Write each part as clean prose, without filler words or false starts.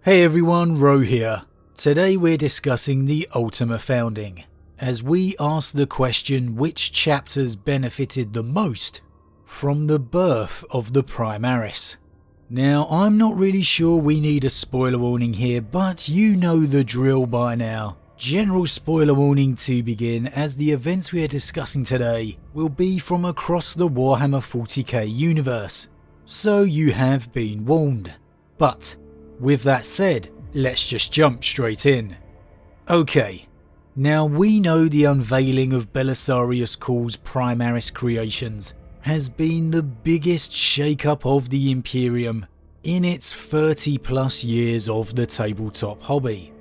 Hey everyone, Rho here. Today we're discussing the Ultima Founding, as we ask the question which chapters benefited the most from the birth of the Primaris. Now, I'm not really sure we need a spoiler warning here, but you know the drill by now. General spoiler warning to begin, as the events we are discussing today will be from across the Warhammer 40k universe, so you have been warned. But with that said, let's just jump straight in. Okay, now we know the unveiling of Belisarius Caul's Primaris creations has been the biggest shake-up of the Imperium in its 30 plus years of the tabletop hobby.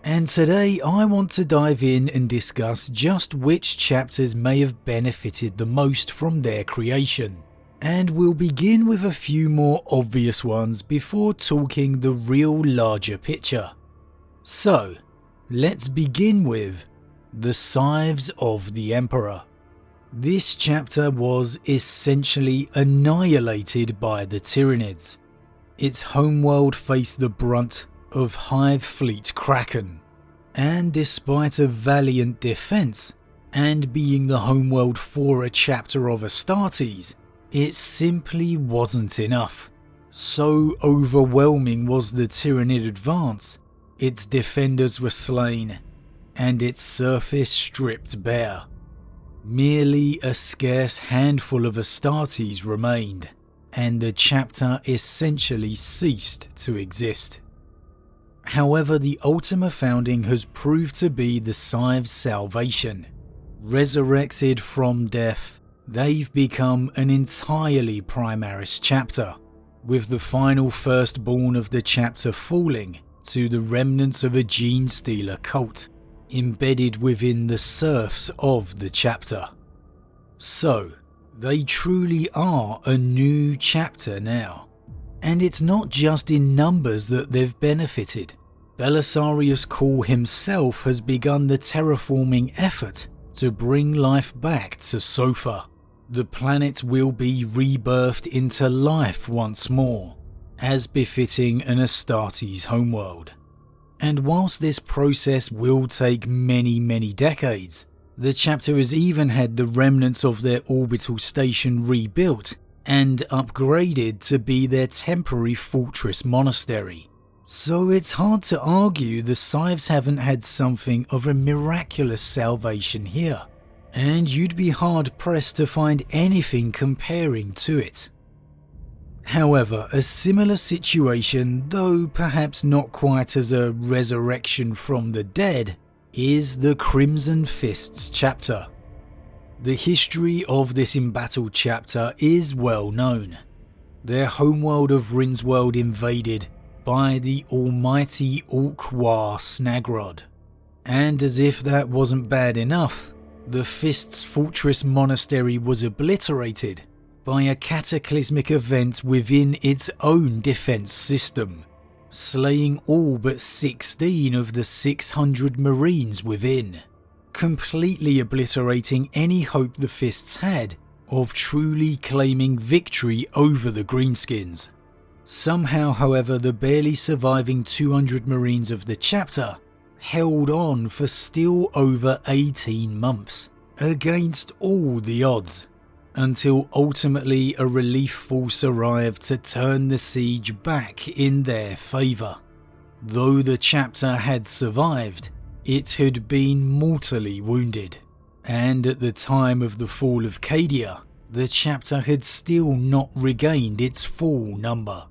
And today I want to dive in and discuss just which chapters may have benefited the most from their creation. And we'll begin with a few more obvious ones before talking the real larger picture. So, let's begin with the Scythes of the Emperor. This chapter was essentially annihilated by the Tyranids. Its homeworld faced the brunt of Hive Fleet Kraken, and despite a valiant defense, and being the homeworld for a chapter of Astartes, it simply wasn't enough. So overwhelming was the Tyranid advance, its defenders were slain, and its surface stripped bare. Merely a scarce handful of Astartes remained, and the chapter essentially ceased to exist. However, the Ultima Founding has proved to be the Scythes' salvation. Resurrected from death, they've become an entirely Primaris chapter, with the final firstborn of the chapter falling to the remnants of a gene stealer cult, embedded within the serfs of the chapter. So, they truly are a new chapter now. And it's not just in numbers that they've benefited. Belisarius Caul himself has begun the terraforming effort to bring life back to Sofa. The planet will be rebirthed into life once more, as befitting an Astartes homeworld. And whilst this process will take many decades, the chapter has even had the remnants of their orbital station rebuilt and upgraded to be their temporary fortress monastery. So it's hard to argue the Scythes haven't had something of a miraculous salvation here, and you'd be hard pressed to find anything comparing to it. However, a similar situation, though perhaps not quite as a resurrection from the dead, is the Crimson Fists chapter. The history of this embattled chapter is well known. Their homeworld of Rinnsworld invaded by the almighty Orc-War Snagrod. And as if that wasn't bad enough, the Fists' fortress monastery was obliterated by a cataclysmic event within its own defense system, slaying all but 16 of the 600 Marines within, completely obliterating any hope the Fists had of truly claiming victory over the Greenskins. Somehow, however, the barely surviving 200 Marines of the chapter held on for still over 18 months, against all the odds, until ultimately a relief force arrived to turn the siege back in their favour. Though the chapter had survived, it had been mortally wounded, and at the time of the fall of Cadia, the chapter had still not regained its full number.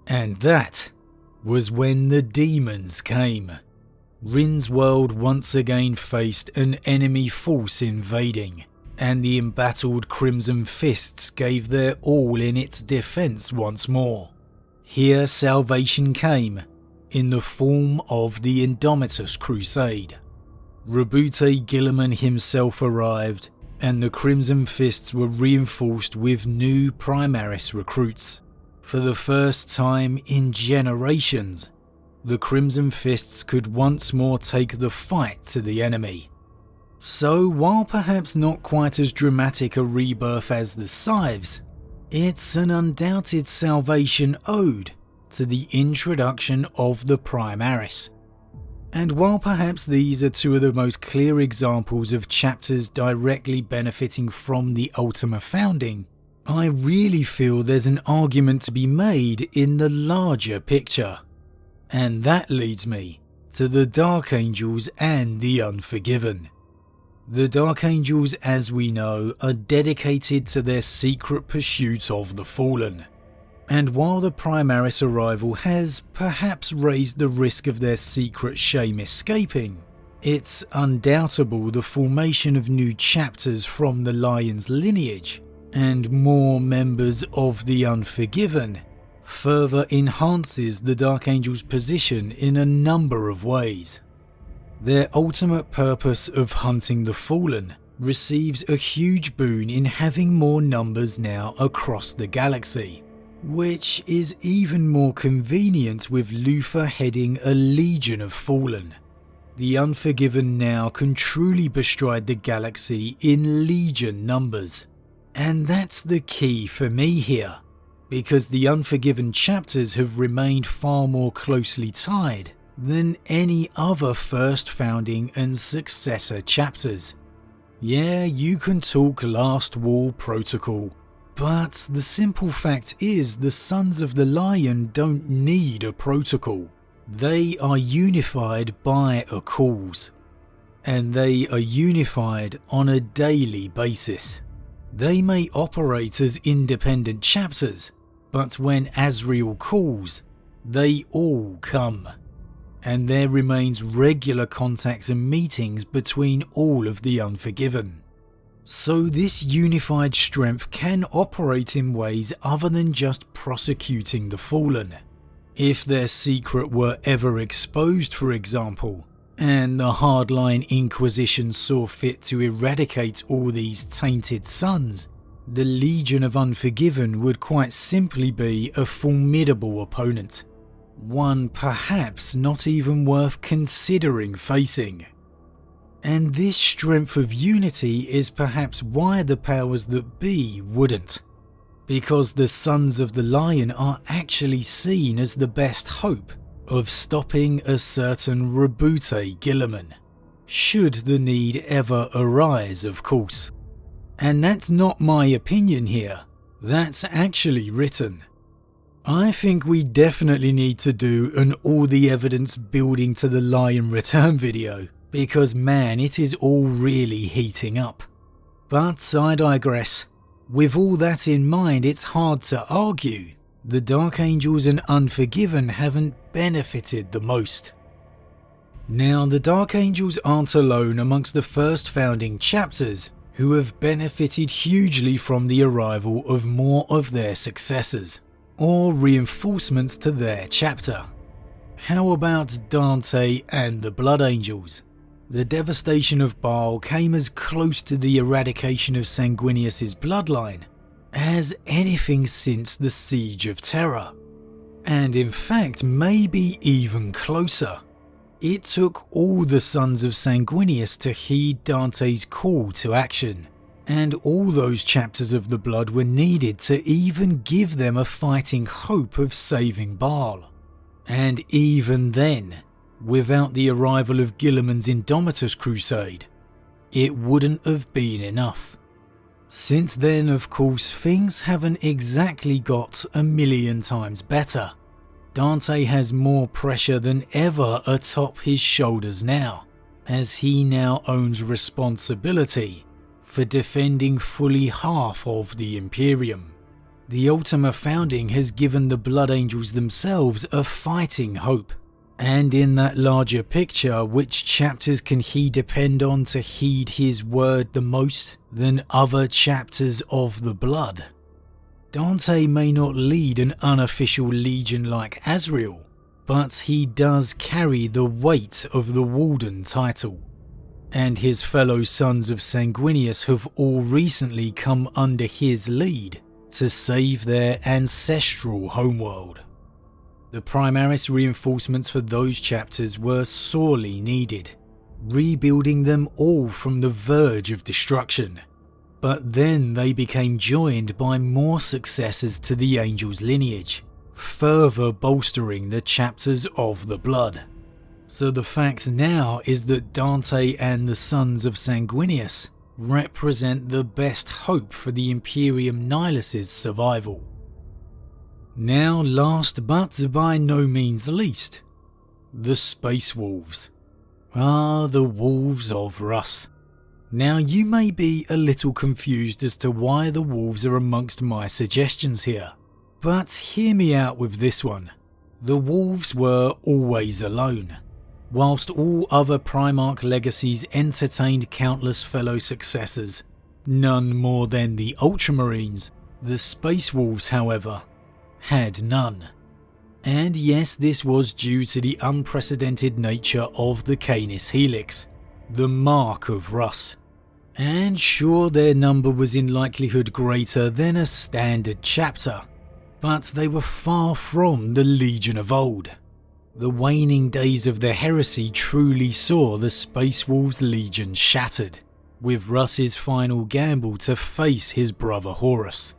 And that was when the demons came. Rinnsworld once again faced an enemy force invading, and the embattled Crimson Fists gave their all in its defence once more. Here salvation came, in the form of the Indomitus Crusade. Rabute Guilliman himself arrived, and the Crimson Fists were reinforced with new Primaris recruits. For the first time in generations, the Crimson Fists could once more take the fight to the enemy. So while perhaps not quite as dramatic a rebirth as the Scythes, it's an undoubted salvation ode to the introduction of the Primaris. And while perhaps these are two of the most clear examples of chapters directly benefiting from the Ultima founding, I really feel there's an argument to be made in the larger picture. And that leads me to the Dark Angels and the Unforgiven. The Dark Angels, as we know, are dedicated to their secret pursuit of the Fallen. And while the Primaris arrival has perhaps raised the risk of their secret shame escaping, it's undoubtable the formation of new chapters from the Lion's lineage and more members of the Unforgiven further enhances the Dark Angels' position in a number of ways. Their ultimate purpose of hunting the Fallen receives a huge boon in having more numbers now across the galaxy, which is even more convenient with Luthor heading a legion of Fallen. The Unforgiven now can truly bestride the galaxy in legion numbers. And that's the key for me here, because the Unforgiven chapters have remained far more closely tied than any other first founding and successor chapters. Yeah, you can talk Last Wall Protocol, but the simple fact is the Sons of the Lion don't need a protocol. They are unified by a cause, and they are unified on a daily basis. They may operate as independent chapters, but when Azrael calls, they all come. And there remains regular contacts and meetings between all of the Unforgiven. So this unified strength can operate in ways other than just prosecuting the Fallen. If their secret were ever exposed, for example, and the hardline Inquisition saw fit to eradicate all these tainted sons, the Legion of Unforgiven would quite simply be a formidable opponent. One perhaps not even worth considering facing. And this strength of unity is perhaps why the powers that be wouldn't. Because the Sons of the Lion are actually seen as the best hope of stopping a certain Rabute Guilliman, should the need ever arise, of course. And that's not my opinion here, that's actually written. I think we definitely need to do an all the evidence building to the Lion return video, because man, it is all really heating up. But I digress. With all that in mind, it's hard to argue the Dark Angels and Unforgiven haven't benefited the most. Now, the Dark Angels aren't alone amongst the first founding chapters who have benefited hugely from the arrival of more of their successors, or reinforcements to their chapter. How about Dante and the Blood Angels? The devastation of Baal came as close to the eradication of Sanguinius's bloodline as anything since the Siege of Terra, and in fact maybe even closer. It took all the sons of Sanguinius to heed Dante's call to action, and all those chapters of the blood were needed to even give them a fighting hope of saving Baal. And even then, without the arrival of Guilliman's Indomitus crusade, it wouldn't have been enough. Since then, of course, things haven't exactly got a million times better. Dante has more pressure than ever atop his shoulders now, as he now owns responsibility for defending fully half of the Imperium. The Ultima founding has given the Blood Angels themselves a fighting hope. And in that larger picture, which chapters can he depend on to heed his word the most than other chapters of the blood? Dante may not lead an unofficial legion like Azrael, but he does carry the weight of the Warden title. And his fellow sons of Sanguinius have all recently come under his lead to save their ancestral homeworld. The Primaris reinforcements for those chapters were sorely needed, rebuilding them all from the verge of destruction. But then they became joined by more successors to the Angel's lineage, further bolstering the chapters of the blood. So the fact now is that Dante and the Sons of Sanguinius represent the best hope for the Imperium Nihilus' survival. Now last but by no means least, the Space Wolves. The Wolves of Russ. Now you may be a little confused as to why the Wolves are amongst my suggestions here, but hear me out with this one. The Wolves were always alone. Whilst all other Primarch legacies entertained countless fellow successors, none more than the Ultramarines, the Space Wolves, however, had none. And yes, this was due to the unprecedented nature of the Canis Helix, the mark of Russ. And sure, their number was in likelihood greater than a standard chapter, but they were far from the Legion of old. The waning days of the heresy truly saw the Space Wolves Legion shattered, with Russ's final gamble to face his brother Horus.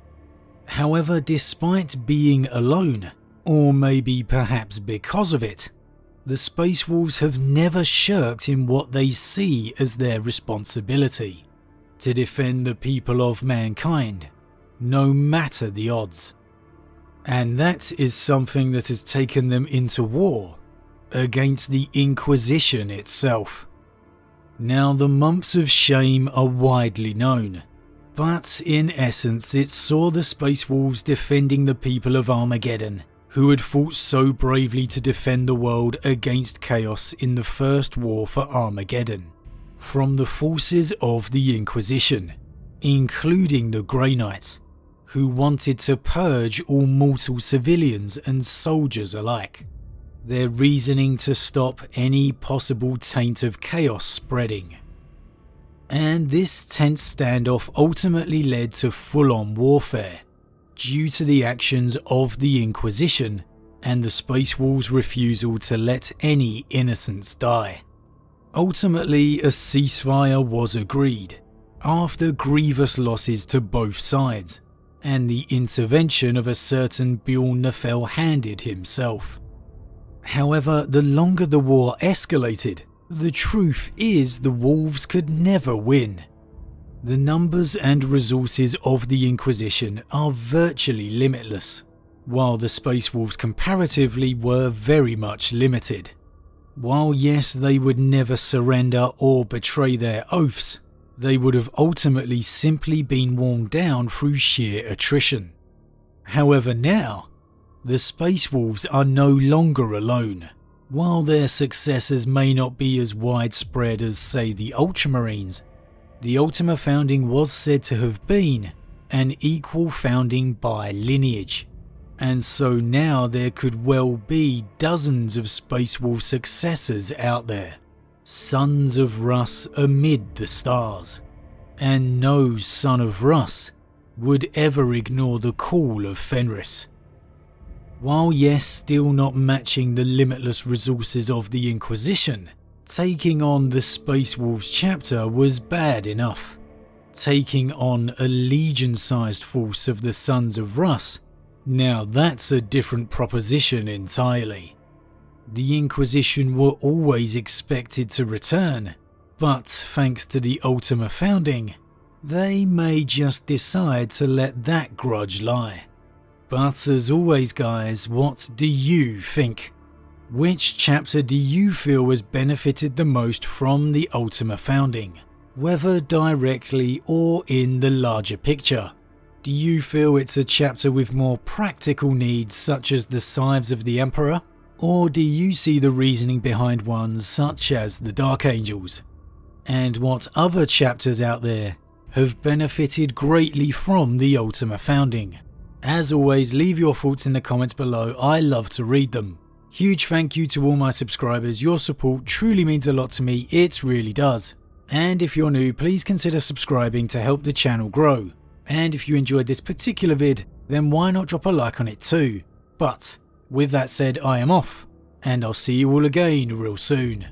However, despite being alone, or maybe perhaps because of it, the Space Wolves have never shirked in what they see as their responsibility: to defend the people of mankind, no matter the odds. And that is something that has taken them into war against the Inquisition itself. Now, the months of shame are widely known, but in essence it saw the Space Wolves defending the people of Armageddon, who had fought so bravely to defend the world against chaos in the First War for Armageddon, from the forces of the Inquisition, including the Grey Knights, who wanted to purge all mortal civilians and soldiers alike, their reasoning to stop any possible taint of chaos spreading. And this tense standoff ultimately led to full-on warfare, due to the actions of the Inquisition and the Space Wolves' refusal to let any innocents die. Ultimately, a ceasefire was agreed, after grievous losses to both sides, and the intervention of a certain Bjorn Nefel-Handed himself. However, the longer the war escalated, the truth is the Wolves could never win. The numbers and resources of the Inquisition are virtually limitless, while the Space Wolves comparatively were very much limited. While yes, they would never surrender or betray their oaths, they would have ultimately simply been worn down through sheer attrition. However, now, the Space Wolves are no longer alone. While their successors may not be as widespread as, say, the Ultramarines, the Ultima founding was said to have been an equal founding by lineage, and so now there could well be dozens of Space Wolf successors out there, sons of Russ amid the stars, and no son of Russ would ever ignore the call of Fenris. While yes, still not matching the limitless resources of the Inquisition, taking on the Space Wolves chapter was bad enough. Taking on a legion-sized force of the Sons of Russ, now that's a different proposition entirely. The Inquisition were always expected to return, but thanks to the Ultima founding, they may just decide to let that grudge lie. But as always guys, what do you think? Which chapter do you feel has benefited the most from the Ultima founding, whether directly or in the larger picture? Do you feel it's a chapter with more practical needs such as the Scythes of the Emperor? Or do you see the reasoning behind ones such as the Dark Angels? And what other chapters out there have benefited greatly from the Ultima founding? As always, leave your thoughts in the comments below, I love to read them. Huge thank you to all my subscribers, your support truly means a lot to me, it really does. And if you're new, please consider subscribing to help the channel grow. And if you enjoyed this particular vid, then why not drop a like on it too. But with that said, I am off, and I'll see you all again real soon.